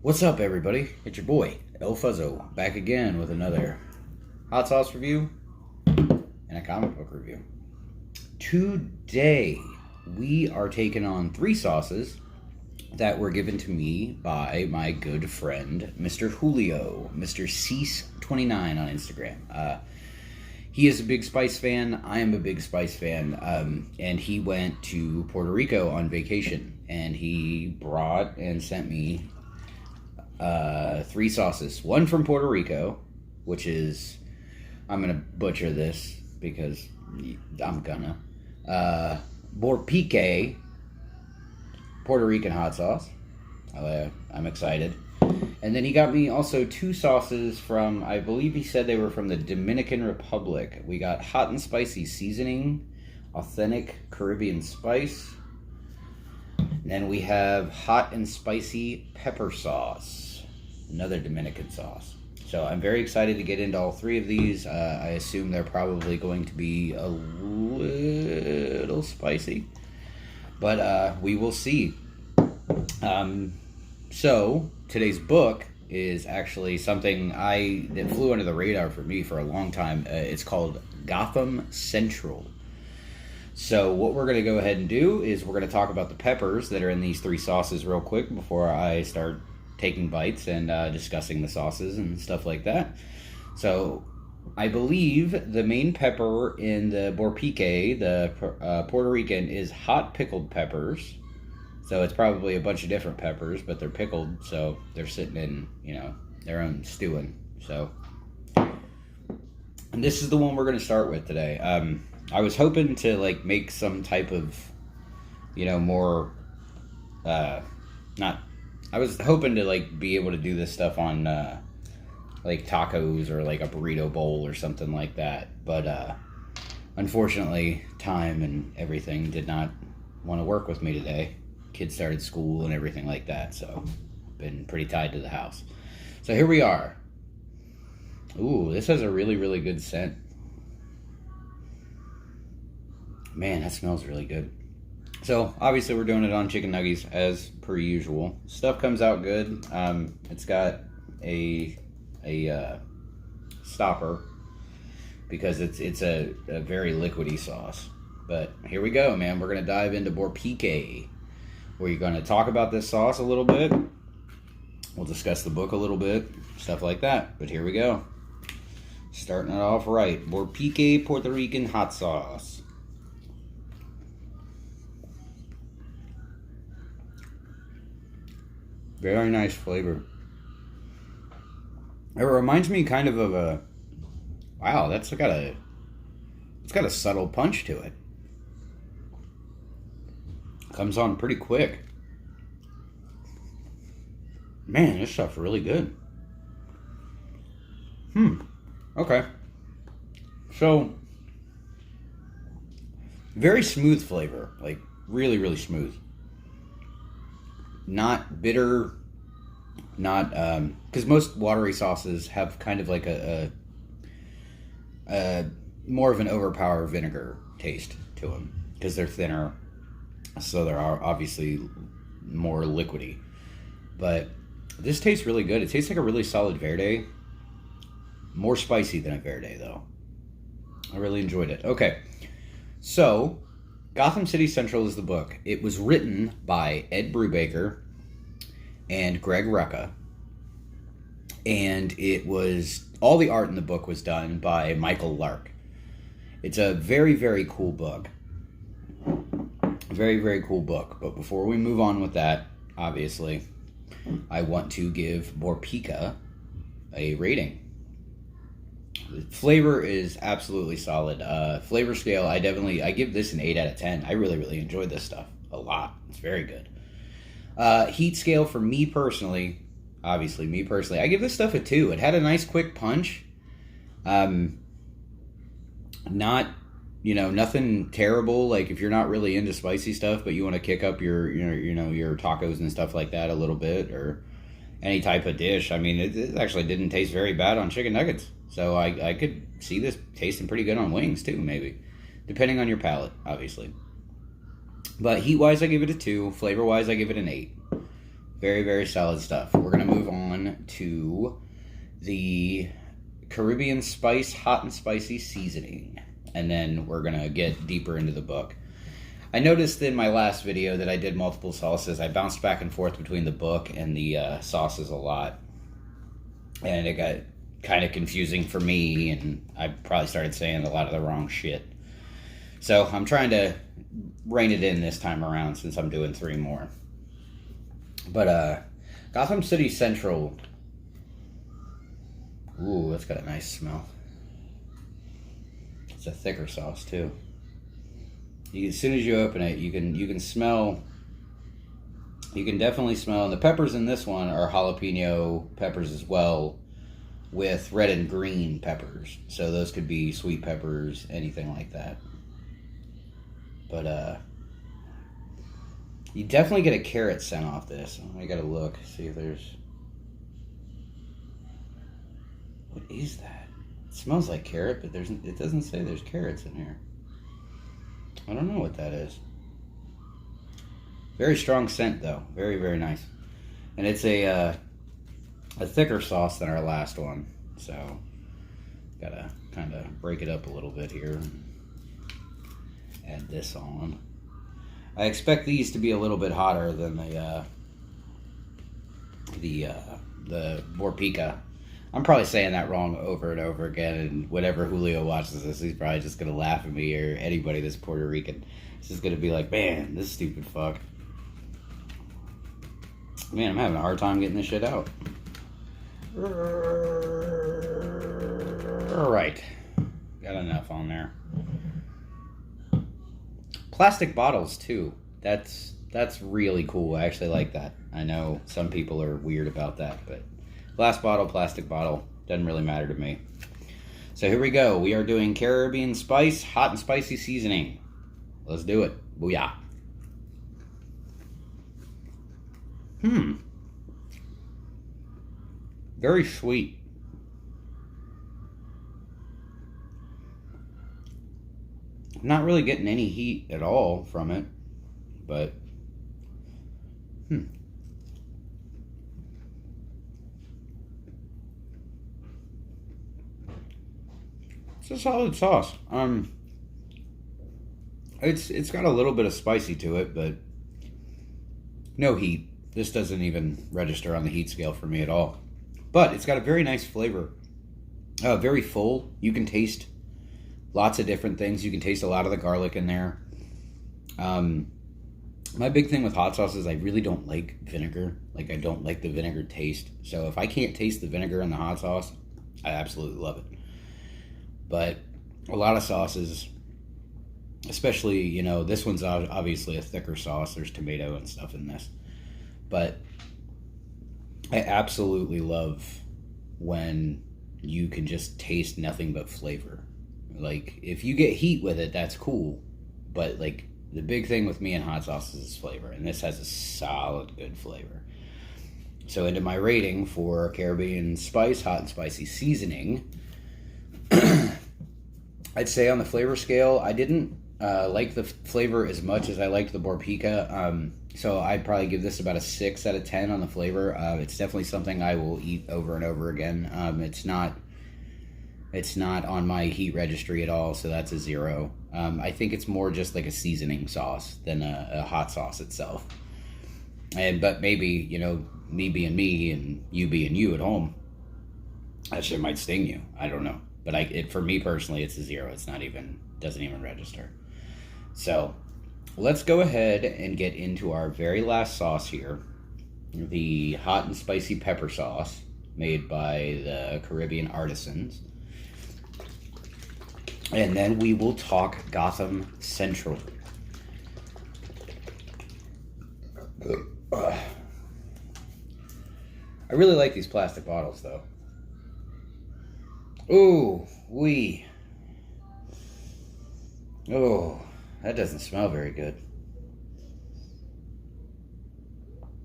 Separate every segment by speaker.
Speaker 1: What's up, everybody? It's your boy, Elfuzzzo, back again with another hot sauce review and a comic book review. Today, we are taking on three sauces that were given to me by my good friend, Mr. Julio, Mr. Cease29 on Instagram. He is a big spice fan. I am a big spice fan. And he went to Puerto Rico on vacation, and he brought and sent me three sauces. One from Puerto Rico, which is, I'm gonna butcher this because I'm gonna. Borpique, Puerto Rican hot sauce. I'm excited. And then he got me also two sauces from, I believe he said they were from the Dominican Republic. We got hot and spicy seasoning, authentic Caribbean spice. And then we have hot and spicy pepper sauce, another Dominican sauce. So I'm very excited to get into all three of these. I assume they're probably going to be a little spicy, but we will see. So today's book is actually something that flew under the radar for me for a long time. It's called Gotham Central. So what we're going to go ahead and do is we're going to talk about the peppers that are in these three sauces real quick before I start taking bites and discussing the sauces and stuff like that. So I believe the main pepper in the Borpique, the Puerto Rican, is hot pickled peppers. So it's probably a bunch of different peppers, but they're pickled, so they're sitting in, their own stewing. So, and this is the one we're going to start with today. I was hoping to make some type of, more, I was hoping to be able to do this stuff on tacos or a burrito bowl or something like that. But unfortunately, time and everything did not want to work with me today. Kids started school and everything like that, so been pretty tied to the house. So here we are. Ooh, this has a really, really good scent. Man, that smells really good. So obviously we're doing it on chicken nuggets as per usual. Stuff comes out good. It's got a stopper because it's a very liquidy sauce. But here we go, man. We're gonna dive into Borpique. We're going to talk about this sauce a little bit. We'll discuss the book a little bit, stuff like that. But here we go. Starting it off right. Borpique Puerto Rican hot sauce. Very nice flavor. It reminds me kind of a, wow, it's got a subtle punch to it. Comes on pretty quick. Man, this stuff's really good. Okay. So, very smooth flavor. Really, really smooth. Not bitter. Not, because most watery sauces have kind of a more of an overpowered vinegar taste to them. Because they're thinner. So they're obviously more liquidy. But this tastes really good. It tastes like a really solid Verde. More spicy than a Verde, though. I really enjoyed it. Okay. So, Gotham City Central is the book. It was written by Ed Brubaker and Greg Rucka. And all the art in the book was done by Michael Lark. It's a very, very cool book. Very, very cool book. But before we move on with that, obviously, I want to give Borpique a rating. The flavor is absolutely solid. Flavor scale, I give this an 8 out of 10. I really, really enjoyed this stuff a lot. It's very good. Heat scale for me personally, I give this stuff a 2. It had a nice quick punch. Nothing terrible. If you're not really into spicy stuff, but you want to kick up your tacos and stuff like that a little bit, or any type of dish. I mean, it actually didn't taste very bad on chicken nuggets. So I could see this tasting pretty good on wings too, maybe, depending on your palate, obviously. But heat-wise, I give it a 2. Flavor-wise, I give it an 8. Very, very solid stuff. We're going to move on to the Caribbean Spice Hot and Spicy Seasoning. And then we're going to get deeper into the book. I noticed in my last video that I did multiple sauces. I bounced back and forth between the book and the sauces a lot. And it got kind of confusing for me, and I probably started saying a lot of the wrong shit. So I'm trying to rein it in this time around since I'm doing 3 more. But Gotham City Central. Ooh, that's got a nice smell. It's a thicker sauce too. As soon as you open it, you can smell. You can definitely smell. And the peppers in this one are jalapeno peppers as well, with red and green peppers. So those could be sweet peppers, anything like that. But you definitely get a carrot scent off this. I gotta look, see if there's... What is that? It smells like carrot, but it doesn't say there's carrots in here. I don't know what that is. Very strong scent though. Very, very nice. And it's a thicker sauce than our last one. So, gotta kind of break it up a little bit here. Add this on. I expect these to be a little bit hotter than the Borpica. I'm probably saying that wrong over and over again, and whenever Julio watches this, he's probably just gonna laugh at me, or anybody that's Puerto Rican. He's just gonna be like, man, this stupid fuck. Man, I'm having a hard time getting this shit out. Alright. Got enough on there. Plastic bottles too. That's really cool. I actually like that. I know some people are weird about that, but glass bottle, plastic bottle, doesn't really matter to me. So here we go. We are doing Caribbean Spice Hot and Spicy Seasoning. Let's do it. Booyah. Very sweet. I'm not really getting any heat at all from it, but it's a solid sauce. It's got a little bit of spicy to it, but no heat. This doesn't even register on the heat scale for me at all. But it's got a very nice flavor. Very full. You can taste lots of different things. You can taste a lot of the garlic in there. My big thing with hot sauce is I really don't like vinegar. Like, I don't like the vinegar taste. So if I can't taste the vinegar in the hot sauce, I absolutely love it. But a lot of sauces, especially, you know, this one's obviously a thicker sauce. There's tomato and stuff in this. But I absolutely love when you can just taste nothing but flavor. Like, if you get heat with it, that's cool. But, like, the big thing with me and hot sauces is flavor. And this has a solid, good flavor. So into my rating for Caribbean Spice Hot and Spicy Seasoning, I'd say on the flavor scale, I didn't like the flavor as much as I liked the Borpica. So I'd probably give this about a 6 out of 10 on the flavor. It's definitely something I will eat over and over again. It's not on my heat registry at all, so that's a 0. I think it's more just like a seasoning sauce than a hot sauce itself. But maybe, you know, me being me and you being you at home, that shit might sting you. I don't know. But for me personally, it's a 0. It's doesn't even register. So let's go ahead and get into our very last sauce here. The hot and spicy pepper sauce made by the Caribbean Artisans. And then we will talk Gotham Central. I really like these plastic bottles, though. Ooh, wee. Oh, that doesn't smell very good.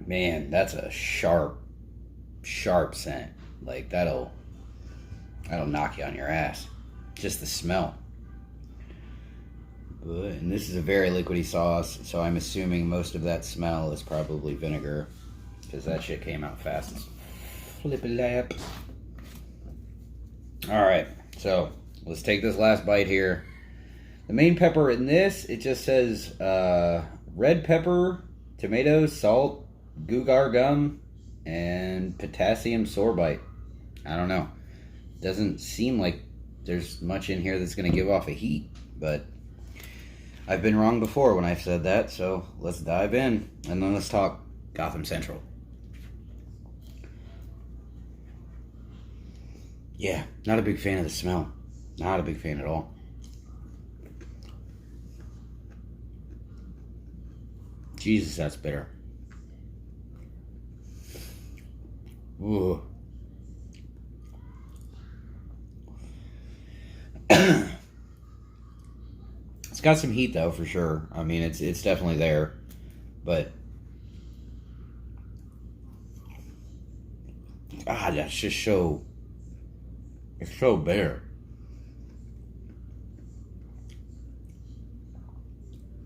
Speaker 1: Man, that's a sharp scent. Like, that'll knock you on your ass. Just the smell. And this is a very liquidy sauce, so I'm assuming most of that smell is probably vinegar. because that shit came out fast as flippy-lap. Alright, so let's take this last bite here. The main pepper in this, it just says red pepper, tomatoes, salt, gugar gum, and potassium sorbite. I don't know. Doesn't seem like there's much in here that's going to give off a heat, but I've been wrong before when I've said that, so let's dive in, and then let's talk Gotham Central. Yeah, not a big fan of the smell. Not a big fan at all. Jesus, that's bitter. Ooh. It's got some heat though, for sure. I mean, it's definitely there, but that's just so. It's so bitter.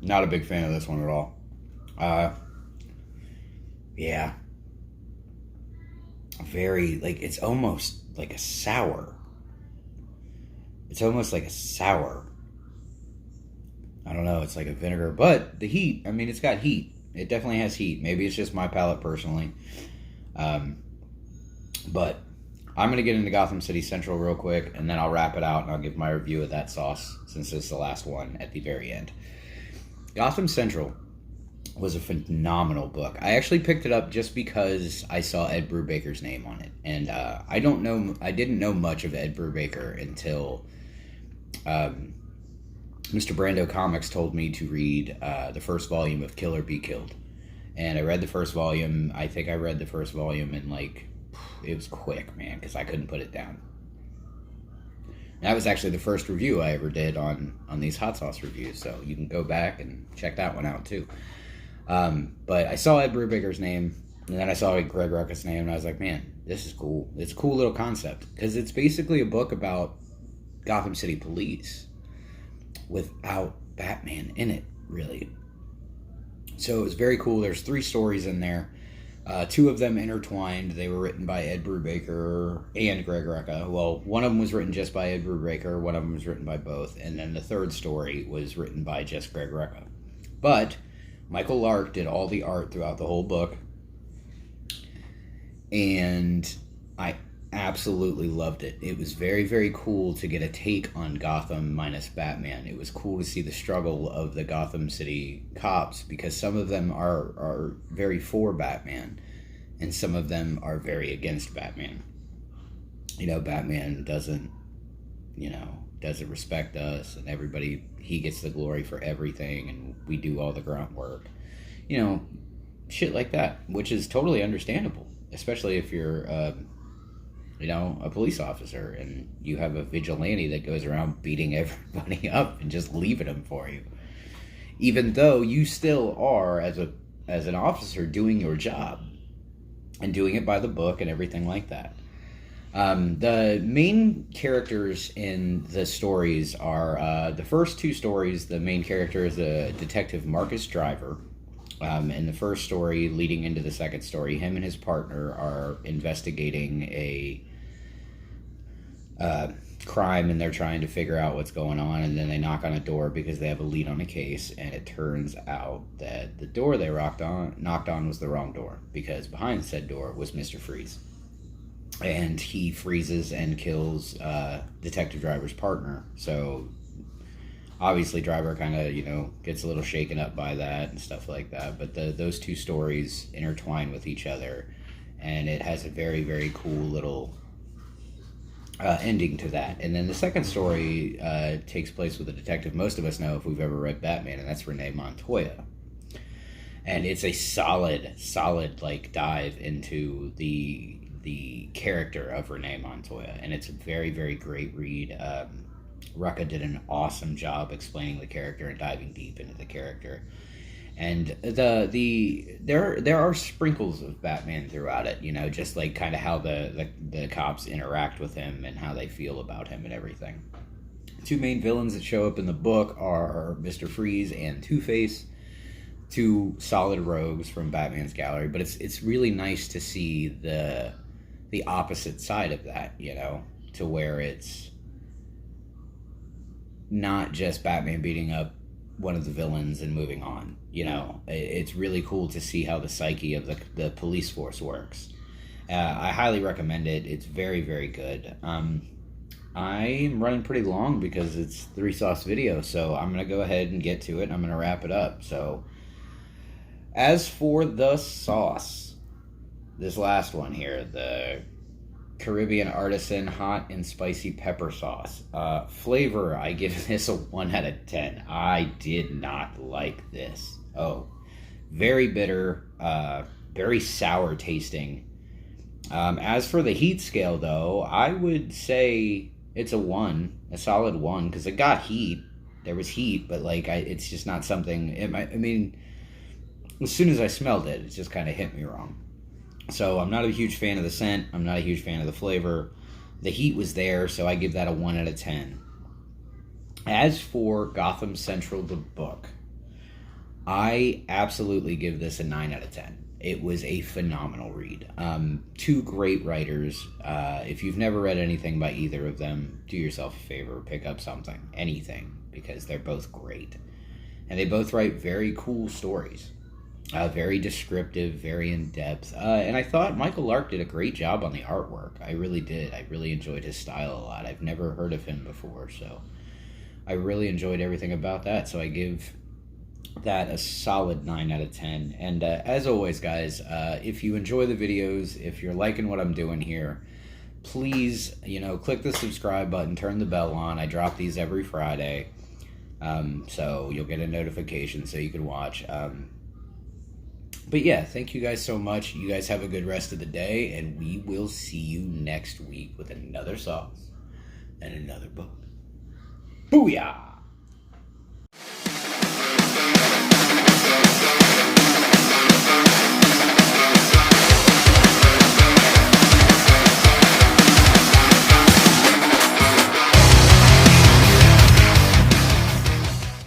Speaker 1: Not a big fan of this one at all. Yeah. Very, like, it's almost like a sour. It's almost like a sour. I don't know, it's like a vinegar. But the heat, I mean, it's got heat. It definitely has heat. Maybe it's just my palate personally. But I'm going to get into Gotham City Central real quick, and then I'll wrap it out, and I'll give my review of that sauce, since it's the last one at the very end. Gotham Central was a phenomenal book. I actually picked it up just because I saw Ed Brubaker's name on it. And I didn't know much of Ed Brubaker until Mr. Brando Comics told me to read the first volume of Kill or Be Killed. And I read the first volume. I think I read the first volume in, like, it was quick, man, because I couldn't put it down. That was actually the first review I ever did on these hot sauce reviews, so you can go back and check that one out too. But I saw Ed Brubaker's name, and then I saw Greg Rucka's name, and I was like, man, this is cool. It's a cool little concept, because it's basically a book about Gotham City Police without Batman in it, really. So it was very cool. There's 3 stories in there. 2 of them intertwined. They were written by Ed Brubaker and Greg Rucka. Well, one of them was written just by Ed Brubaker. One of them was written by both. And then the third story was written by just Greg Rucka. But Michael Lark did all the art throughout the whole book. And I absolutely loved it. It was very, very cool to get a take on Gotham minus Batman. It was cool to see the struggle of the Gotham City cops, because some of them are very for Batman and some of them are very against Batman. You know, Batman doesn't respect us, and he gets the glory for everything, and we do all the grunt work. You know, shit like that, which is totally understandable, especially if you're a police officer, and you have a vigilante that goes around beating everybody up and just leaving them for you. Even though you still are, as an officer, doing your job, and doing it by the book and everything like that. The main characters in the stories are, the first 2 stories, the main character is a Detective Marcus Driver. In the first story, leading into the second story, him and his partner are investigating a crime, and they're trying to figure out what's going on, and then they knock on a door because they have a lead on a case, and it turns out that the door they knocked on was the wrong door, because behind said door was Mr. Freeze. And he freezes and kills Detective Driver's partner. So obviously Driver kind of, gets a little shaken up by that and stuff like that. But those 2 stories intertwine with each other, and it has a very, very cool little ending to that. And then the second story takes place with a detective most of us know if we've ever read Batman, and that's Renee Montoya. And it's a solid like dive into the character of Renee Montoya, and it's a very, very great read. Rucka did an awesome job explaining the character and diving deep into the character. And there are sprinkles of Batman throughout it, just like kind of how the cops interact with him and how they feel about him and everything. 2 main villains that show up in the book are Mr. Freeze and Two-Face. two solid rogues from Batman's gallery, but it's really nice to see the opposite side of that, you know, to where it's not just Batman beating up one of the villains and moving on. You know, it's really cool to see how the psyche of the police force works. I highly recommend it. It's very, very good. I'm running pretty long because it's 3 sauce video, so I'm going to go ahead and get to it, and I'm going to wrap it up. So, as for the sauce, this last one here, the Caribbean Artisan Hot and Spicy Pepper Sauce. Flavor, I give this a 1 out of 10. I did not like this. Oh, very bitter, very sour tasting. As for the heat scale, though, I would say it's a 1, a solid 1, because it got heat. There was heat, but like it's just not something. I mean, as soon as I smelled it, it just kind of hit me wrong. So I'm not a huge fan of the scent. I'm not a huge fan of the flavor. The heat was there, so I give that a 1 out of 10. As for Gotham Central, the book, I absolutely give this a 9 out of 10. It was a phenomenal read. 2 great writers. If you've never read anything by either of them, do yourself a favor, pick up something, anything, because they're both great. And they both write very cool stories. Very descriptive, very in-depth. And I thought Michael Lark did a great job on the artwork. I really did. I really enjoyed his style a lot. I've never heard of him before, so I really enjoyed everything about that. So I give that a solid 9 out of 10. And as always, guys, if you enjoy the videos, if you're liking what I'm doing here, please, you know, click the subscribe button, turn the bell on. I drop these every Friday, so you'll get a notification so you can watch. But yeah, thank you guys so much. You guys have a good rest of the day, and we will see you next week with another sauce and another book. Booyah!